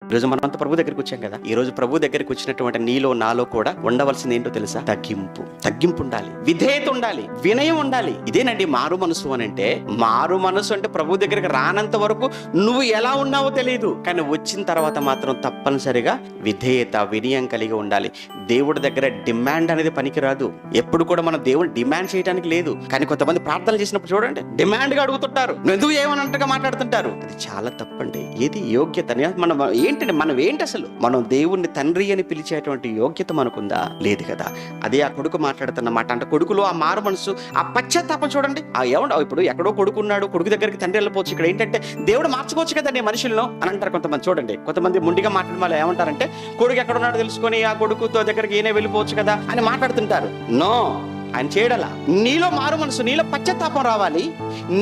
ఈరోజు మనంతా ప్రభు దగ్గరికి వచ్చాం కదా. ఈ రోజు ప్రభు దగ్గరికి వచ్చినటువంటి నీలో నాలో కూడా ఉండవలసింది ఏంటో తెలుసా? తగ్గింపు ఉండాలి, విధేయత ఉండాలి, వినయం ఉండాలి. ఇదేనండి మారు మనసు అని అంటే. మారు మనసు అంటే ప్రభు దగ్గరికి రానంత వరకు నువ్వు ఎలా ఉన్నావో తెలియదు, కానీ వచ్చిన తర్వాత మాత్రం తప్పనిసరిగా విధేయత, వినయం కలిగి ఉండాలి. దేవుడి దగ్గర డిమాండ్ అనేది పనికిరాదు. ఎప్పుడు కూడా మనం దేవుని డిమాండ్ చేయడానికి లేదు. కానీ కొంతమంది ప్రార్థనలు చేసినప్పుడు చూడండి, డిమాండ్ గా అడుగుతుంటారు, నువ్వు ఏమన్నట్టుగా మాట్లాడుతుంటారు. అది చాలా తప్పండి. ఏది యోగ్యత? మనం ఏంటి అసలు? మనం దేవుణ్ణి తండ్రి అని పిలిచేటువంటి యోగ్యత మనకుందా? లేదు కదా. అదే ఆ కొడుకు మాట్లాడుతున్నమాట. అంటే కొడుకులో ఆ మారు మనసు, ఆ పశ్చాత్తాపం చూడండి. ఇప్పుడు ఎక్కడో కొడుకున్నాడు, కొడుకు దగ్గరికి తండ్రి వెళ్ళిపోవచ్చు. ఇక్కడ ఏంటంటే దేవుడు మార్చుకోవచ్చు కదండి మనుషులను అని అంటారు కొంతమంది. చూడండి, కొంతమంది ముండిగా మాట్లాడిన వాళ్ళు ఏమంటారంటే, కొడుకు ఎక్కడ ఉన్నాడో తెలుసుకొని ఆ కొడుకుతో దగ్గరికి ఈయనే వెళ్ళిపోవచ్చు కదా అని మాట్లాడుతుంటారు. నో, ఆయన చేయడలా. నీలో మారు మనసు, నీలో పశ్చాత్తాపం రావాలి.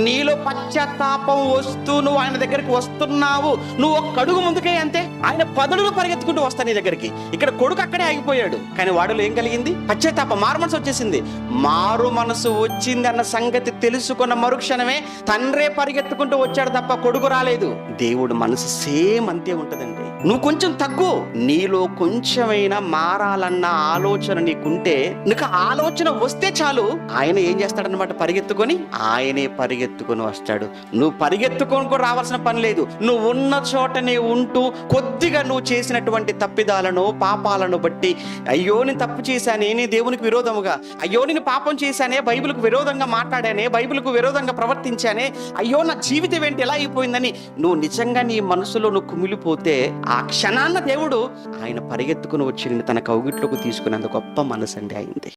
నీలో పశ్చాత్తాపం వస్తూ నువ్వు ఆయన దగ్గరికి వస్తున్నావు, నువ్వు ఒక్క అడుగు ముందుకే, అంతే. ఆయన పదులు పరిగెత్తుకుంటూ వస్తా నీ దగ్గరికి. ఇక్కడ కొడుకు అక్కడే ఆగిపోయాడు, కానీ వాడిలో ఏం కలిగింది? పశ్చాత్తాపం, మారు మనసు వచ్చేసింది. మారు మనసు వచ్చింది అన్న సంగతి తెలుసుకున్న మరుక్షణమే తండ్రే పరిగెత్తుకుంటూ వచ్చాడు తప్ప కొడుకు రాలేదు. దేవుడు మనసు సేమ్ అంతే ఉంటదండి. నువ్వు కొంచెం తగ్గు, నీలో కొంచెమైనా మారాలన్న ఆలోచన నీకుంటే, నీకు ఆలోచన వస్తే చాలు, ఆయన ఏం చేస్తాడన్నమాట? ఆయనే పరిగెత్తుకొని వస్తాడు. నువ్వు పరిగెత్తుకొని రావాల్సిన పని లేదు. నువ్వు ఉన్న చోటనే ఉంటూ కొద్దిగా నువ్వు చేసినటువంటి తప్పిదాలను, పాపాలను బట్టి, అయ్యో నేను తప్పు చేశానే, నేను దేవునికి విరోధముగా, అయ్యో నేను పాపం చేశానే, బైబిల్కు విరోధంగా మాట్లాడానే, బైబిల్కు విరోధంగా ప్రవర్తించానే, అయ్యో నా జీవితం ఏంటి ఎలా అయిపోయిందని నువ్వు నిజంగా నీ మనసులో నువ్వు కుమిలిపోతే, ఆ క్షణాన్న దేవుడు ఆయన పరిగెత్తుకుని వచ్చి తన కౌగిట్లోకి తీసుకునేంత గొప్ప మనసు అండి అయింది.